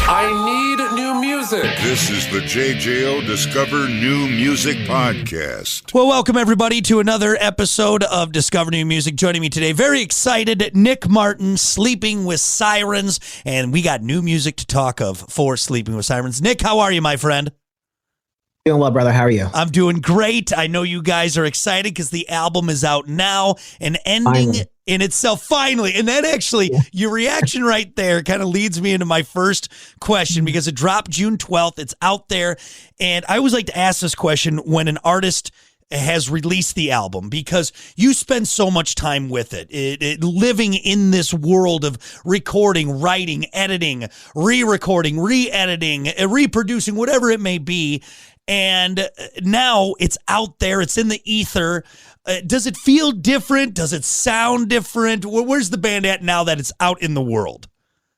I need new music. This is the JJO Discover New Music Podcast. Well, welcome everybody to another episode of Discover New Music. Joining me today, very excited, Nick Martin, Sleeping with Sirens, and we got new music to talk of for Sleeping with Sirens. Nick, how are you, my friend? Doing well, brother. How are you? I'm doing great. I know you guys are excited because the album is out now and ending in itself finally. And that actually, your reaction right there kind of leads me into my first question because it dropped June 12th. It's out there. And I always like to ask this question when an artist has released the album because you spend so much time with it, living in this world of recording, writing, editing, re-recording, re-editing, reproducing, whatever it may be. And now it's out there. It's in the ether. Does it feel different? Does it sound different? Where's the band at now that it's out in the world?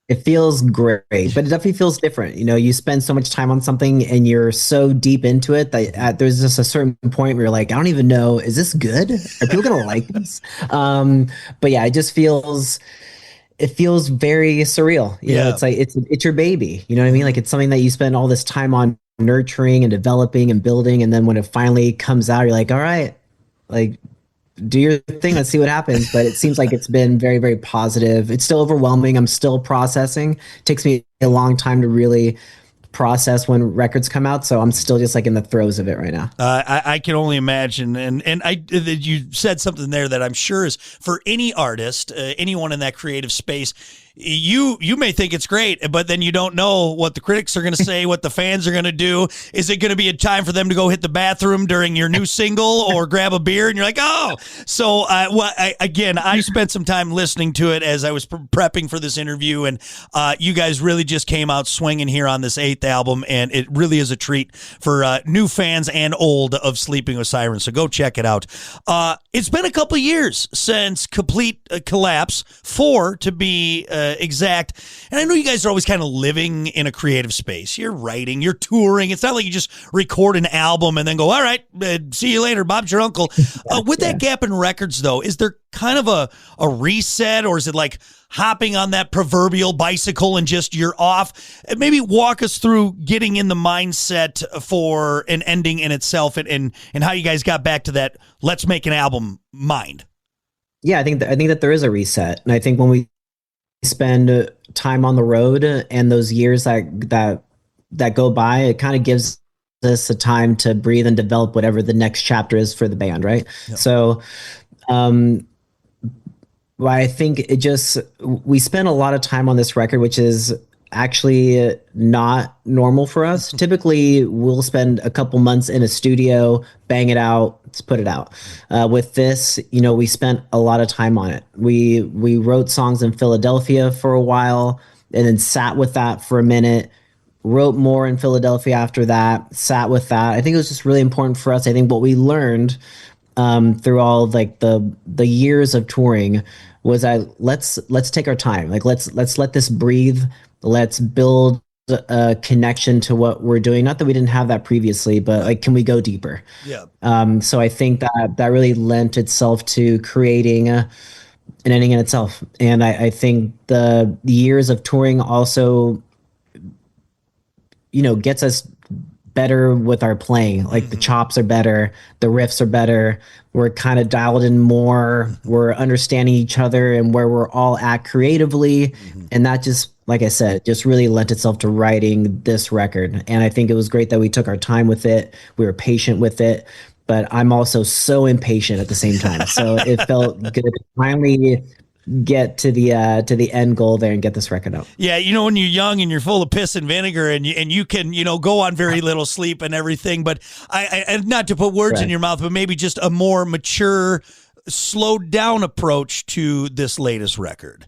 It feels great, but it definitely feels different. You know, you spend so much time on something and you're so deep into it that there's just a certain point where you're like, I don't even know, is this good? Are people going to like this? But yeah, it just feels... It feels very surreal. You know, it's like it's your baby. You know what I mean? Like it's something that you spend all this time on nurturing and developing and building, and then when it finally comes out, you're like, all right, like do your thing. Let's see what happens. But it seems like it's been very, very positive. It's still overwhelming. I'm still processing. It takes me a long time to really process when records come out, so I'm still just like in the throes of it right now. I can only imagine, and you said something there that I'm sure is for any artist, anyone in that creative space. You may think it's great, but then you don't know what the critics are going to say, what the fans are going to do. Is it going to be a time for them to go hit the bathroom during your new single or grab a beer? And you're like, oh. So, I spent some time listening to it as I was prepping for this interview, and you guys really just came out swinging here on this 8th album, and it really is a treat for new fans and old of Sleeping with Sirens. So go check it out. It's been a couple of years since Complete Collapse, 4 to be exact. And I know you guys are always kind of living in a creative space. You're writing, you're touring. It's not like you just record an album and then go, all right, see you later, Bob's your uncle. With that gap in records, though, is there kind of a reset, or is it like hopping on that proverbial bicycle and just you're off? Maybe walk us through getting in the mindset for an ending in itself and how you guys got back to that let's make an album mind. Yeah, I think that there is a reset. And I think when we spend time on the road and those years that go by, it kind of gives us a time to breathe and develop whatever the next chapter is for the band, right? Yep. So I think we spent a lot of time on this record, which is actually not normal for us. Typically, we'll spend a couple months in a studio, bang it out, let's put it out. With this, you know, we spent a lot of time on it. We wrote songs in Philadelphia for a while and then sat with that for a minute, wrote more in Philadelphia after that, sat with that. I think it was just really important for us. I think what we learned through all like the years of touring was let's take our time. Like let's let this breathe. Let's build a connection to what we're doing. Not that we didn't have that previously, but like, can we go deeper? Yeah. So I think that really lent itself to creating an ending in itself. And I think the years of touring also, you know, gets us better with our playing. Like the chops are better, the riffs are better. We're kind of dialed in more. We're understanding each other and where we're all at creatively. And that just, like I said, just really lent itself to writing this record. And I think it was great that we took our time with it. We were patient with it, but I'm also so impatient at the same time. So it felt good to finally get to the end goal there and get this record out. Yeah, you know, when you're young and you're full of piss and vinegar and you can, you know, go on very little sleep and everything, but I not to put words in your mouth, but maybe just a more mature, slowed down approach to this latest record.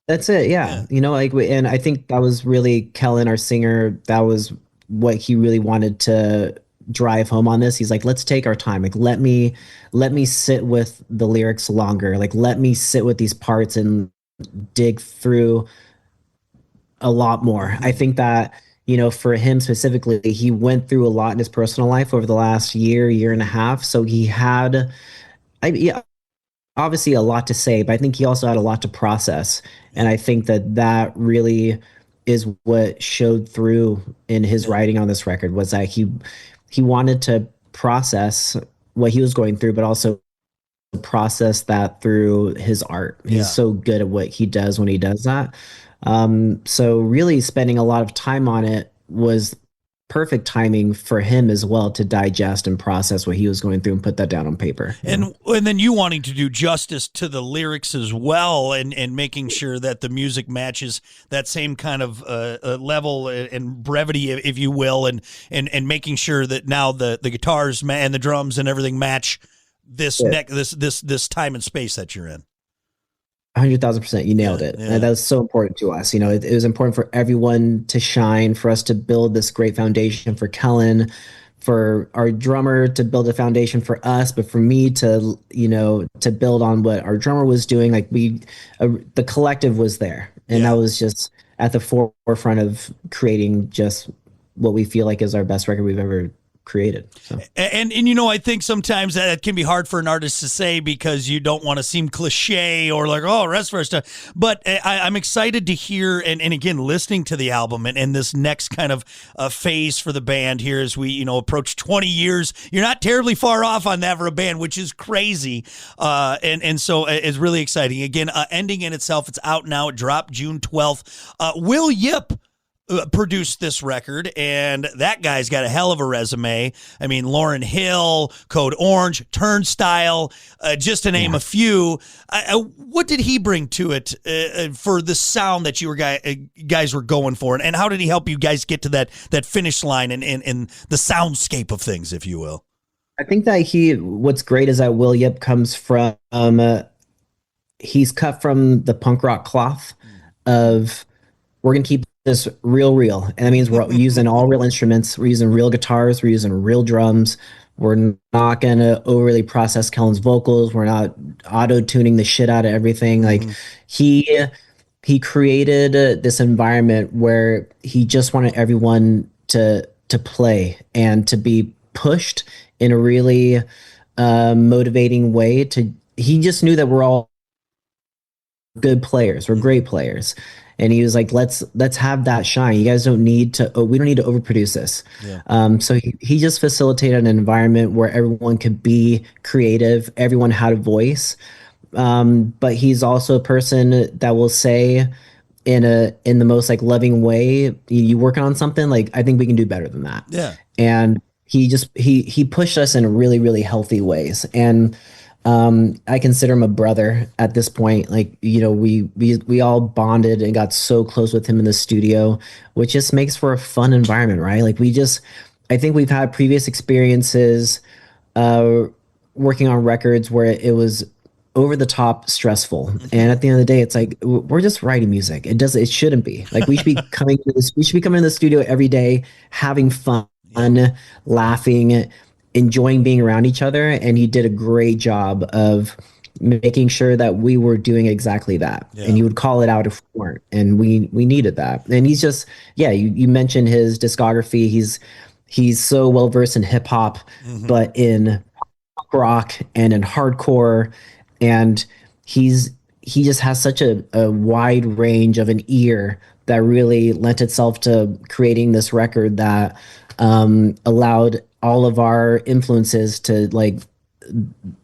That's it. Yeah. You know, like, and I think that was really Kellen, our singer. That was what he really wanted to drive home on this. He's like, let's take our time. Like, let me sit with the lyrics longer. Like, let me sit with these parts and dig through a lot more. I think that, you know, for him specifically, he went through a lot in his personal life over the last year and a half. So he had, obviously a lot to say, but I think he also had a lot to process. And I think that really is what showed through in his writing on this record, was that he wanted to process what he was going through, but also process that through his art. He's so good at what he does when he does that. So really spending a lot of time on it was perfect timing for him as well, to digest and process what he was going through and put that down on paper. And then you wanting to do justice to the lyrics as well, and making sure that the music matches that same kind of level and brevity, if you will, and making sure that now the guitars and the drums and everything match this this time and space that you're in. 100,000%. You nailed it. And that was so important to us. You know, it was important for everyone to shine, for us to build this great foundation for Kellen, for our drummer to build a foundation for us, but for me to, you know, to build on what our drummer was doing. Like the collective was there. And that was just at the forefront of creating just what we feel like is our best record we've ever created. So. And you know, I think sometimes that can be hard for an artist to say, because you don't want to seem cliche or like, oh, rest of our stuff. But I'm excited to hear, and again, listening to the album and this next kind of phase for the band here as we, you know, approach 20 years. You're not terribly far off on that for a band, which is crazy. And so it's really exciting. Again, Ending in Itself, it's out now. It dropped June 12th. Will Yip produced this record, and that guy's got a hell of a resume. I mean, Lauryn Hill, Code Orange, Turnstile, just to name a few. What did he bring to it for the sound that you were guys were going for, and how did he help you guys get to that finish line and the soundscape of things, if you will? I think that what's great is that Will Yip comes from, he's cut from the punk rock cloth of, we're going to keep this real. And that means we're using all real instruments. We're using real guitars. We're using real drums. We're not going to overly process Kellen's vocals. We're not auto-tuning the shit out of everything. Like he created this environment where he just wanted everyone to play and to be pushed in a really motivating way. He just knew that we're all good players. We're great players. And he was like, let's have that shine. You guys don't need to, we don't need to overproduce this. So he just facilitated an environment where everyone could be creative. Everyone had a voice. But he's also a person that will say in the most like loving way, you work on something, like, I think we can do better than that. Yeah. And he pushed us in really, really healthy ways. And I consider him a brother at this point. Like, you know, we all bonded and got so close with him in the studio, which just makes for a fun environment, right? Like I think we've had previous experiences working on records where it was over the top stressful. And at the end of the day, it's like, we're just writing music. It shouldn't be. Like, we should be coming to the studio every day, having fun, laughing, enjoying being around each other. And he did a great job of making sure that we were doing exactly that. And he would call it out if we weren't. And we needed that. And he's just, you mentioned his discography. He's so well versed in hip hop, but in punk rock and in hardcore. And he just has such a wide range of an ear that really lent itself to creating this record that allowed all of our influences to like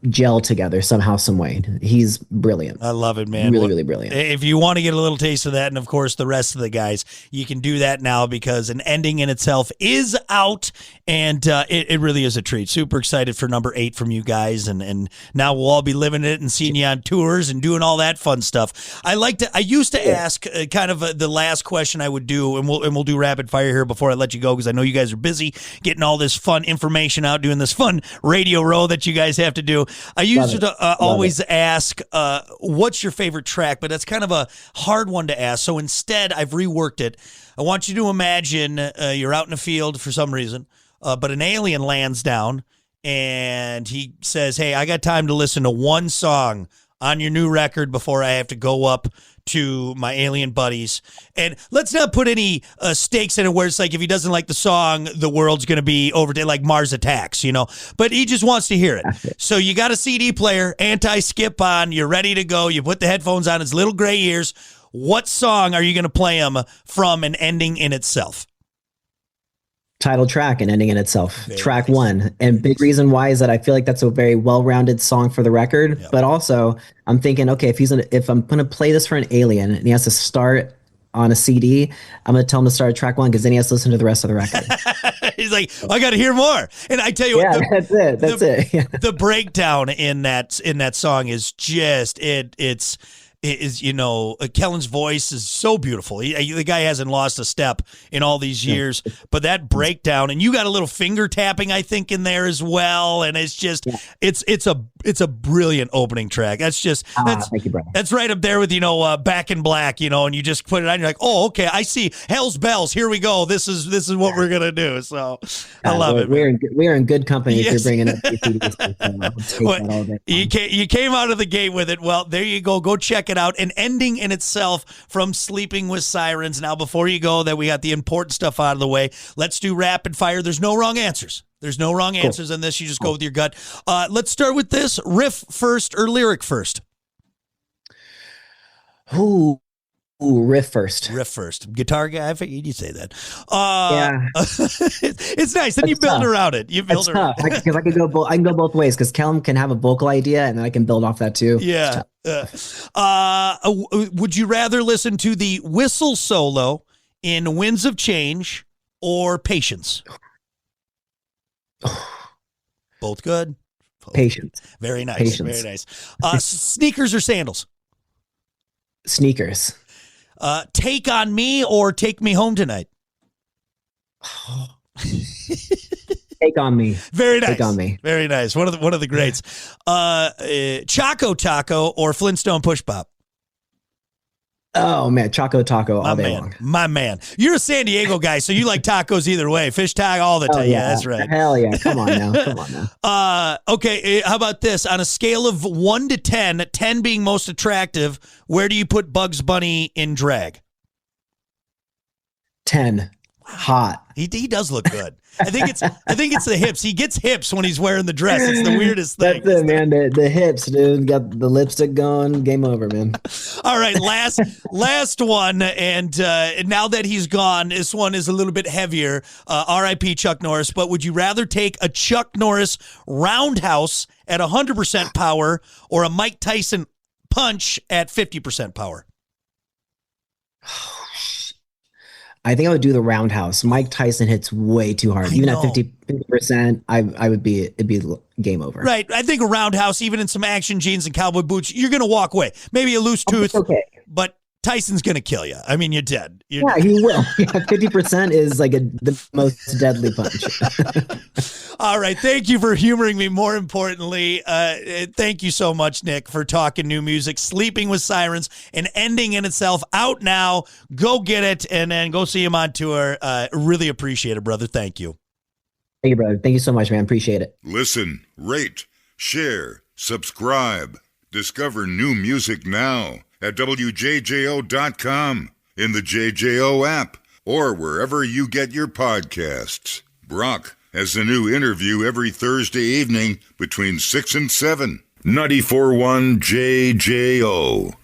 gel together somehow, some way. He's brilliant. I love it, man. Really, really brilliant. If you want to get a little taste of that, and of course the rest of the guys, you can do that now, because An Ending in Itself is out, and it really is a treat. Super excited for number 8 from you guys, and now we'll all be living it and seeing you on tours and doing all that fun stuff. I used to ask kind of the last question I would do, and we'll do rapid fire here before I let you go, because I know you guys are busy getting all this fun information out, doing this fun radio row that you guys have to do. I used to always ask, what's your favorite track? But that's kind of a hard one to ask. So instead, I've reworked it. I want you to imagine you're out in a field for some reason, but an alien lands down and he says, hey, I got time to listen to one song on your new record before I have to go up to my alien buddies. And let's not put any stakes in it where it's like, if he doesn't like the song, the world's going to be over, like Mars Attacks, you know, but he just wants to hear it. So you got a CD player, anti-skip on, you're ready to go. You put the headphones on his little gray ears. What song are you going to play him from an ending in itself? Title track and ending in itself. Very Track nice. one. And big reason why is that I feel like that's a very well-rounded song for the record. Yep. But also I'm thinking, okay, if I'm gonna play this for an alien and he has to start on a CD, I'm gonna tell him to start at track one because then he has to listen to the rest of the record. He's like, I got to hear more. And I tell you Yeah, what, that's it. That's it. Yeah. the breakdown in that song is just Kellen's voice is so beautiful. The guy hasn't lost a step in all these years, but that breakdown, and you got a little finger tapping, I think, in there as well. And it's just, it's a brilliant opening track. That's just, Thank you, brother. that's right up there with, Back in Black, and you just put it on, you're like, oh, okay, I see. Hell's Bells. Here we go. This is what we're going to do. So I love it. We're in good company if Yes. you're bringing up ACDC. Well, you came out of the gate with it. Well, there you go. Go check it out. An ending in itself from Sleeping with Sirens. Now, before you go, that we got the important stuff out of the way. Let's do rapid fire. There's no wrong answers. There's no wrong answers in this. You just go with your gut. Let's start with this. Riff first or lyric first? Ooh, riff first. Riff first. Guitar guy, I figured you'd say that. Yeah. It's nice. Then you build tough. around it. You build That's around tough. I can go both ways because Callum can have a vocal idea and then I can build off that too. Yeah. Would you rather listen to the whistle solo in Winds of Change or Patience? Both good. Patience. Very nice. Patience. Very nice. Sneakers or sandals? Sneakers. Take on Me or Take Me Home Tonight? Take on Me. Very nice. Take on Me. Very nice. One of the greats. Choco Taco or Flintstone Push Pop? Oh man, Choco Taco all day long. My man. You're a San Diego guy, so you like tacos either way. Fish taco all the time. Yeah, that's right. Hell yeah. Come on now. Okay, how about this? On a scale of 1 to 10, 10 being most attractive, where do you put Bugs Bunny in drag? 10. Hot. He does look good. I think it's the hips. He gets hips when he's wearing the dress. It's the weirdest thing. That's it, man. The hips, dude. Got the lipstick going. Game over, man. All right, last one. And now that he's gone, this one is a little bit heavier. R.I.P. Chuck Norris. But would you rather take a Chuck Norris roundhouse at 100% power or a Mike Tyson punch at 50% power? I think I would do the roundhouse. Mike Tyson hits way too hard. Even at 50%, it'd be game over. Right. I think a roundhouse, even in some action jeans and cowboy boots, you're going to walk away. Maybe a loose tooth. Okay. But Tyson's going to kill you. I mean, you're dead. Yeah, he will. Yeah, 50% is like the most deadly punch. All right. Thank you for humoring me. More importantly, thank you so much, Nick, for talking new music. Sleeping with Sirens, an ending in itself, out now. Go get it and then go see him on tour. Really appreciate it, brother. Thank you. Thank you, brother. Thank you so much, man. Appreciate it. Listen, rate, share, subscribe. Discover new music now at WJJO.com, in the JJO app, or wherever you get your podcasts. Brock has a new interview every Thursday evening between 6 and 7. 94.1 JJO.